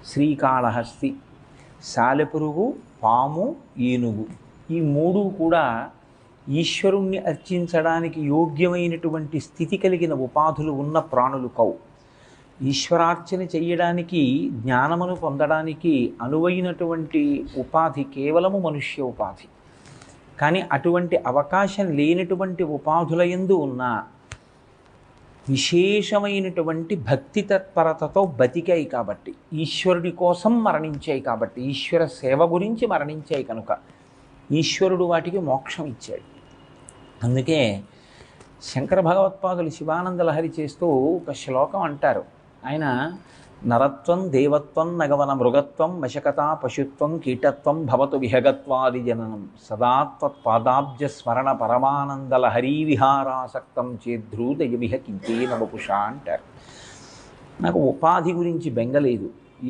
శ్రీకాళహస్తి, సాలెపురుగు, పాము, ఏనుగు, ఈ మూడు కూడా ఈశ్వరుణ్ణి అర్చించడానికి యోగ్యమైనటువంటి స్థితి కలిగిన ఉపాధులు ఉన్న ప్రాణులు కవు. ఈశ్వరార్చన చెయ్యడానికి, జ్ఞానమును పొందడానికి అనువైనటువంటి ఉపాధి కేవలము మనుష్య ఉపాధి. కానీ అటువంటి అవకాశం లేనటువంటి ఉపాధుల యందు ఉన్న విశేషమైనటువంటి భక్తి తత్పరతతో బతికాయి కాబట్టి, ఈశ్వరుడి కోసం మరణించాయి కాబట్టి, ఈశ్వర సేవ గురించి మరణించాయి కనుక ఈశ్వరుడు వాటికి మోక్షం ఇచ్చాడు. అందుకే శంకర భగవత్పాదులు శివానంద లహరి చేస్తూ ఒక శ్లోకం అంటారు. ఆయన నరత్వం దేవత్వం నగవన మృగత్వం వశకతా పశుత్వం కీటత్వం భవతు విహగత్వాది జననం సదాత్వత్పాదాబ్జ స్మరణ పరమానందల హరీవిహారాసక్తం చేద్రూదయ విహ కించేన వపుషా అంటారు. నాకు ఉపాధి గురించి బెంగలేదు,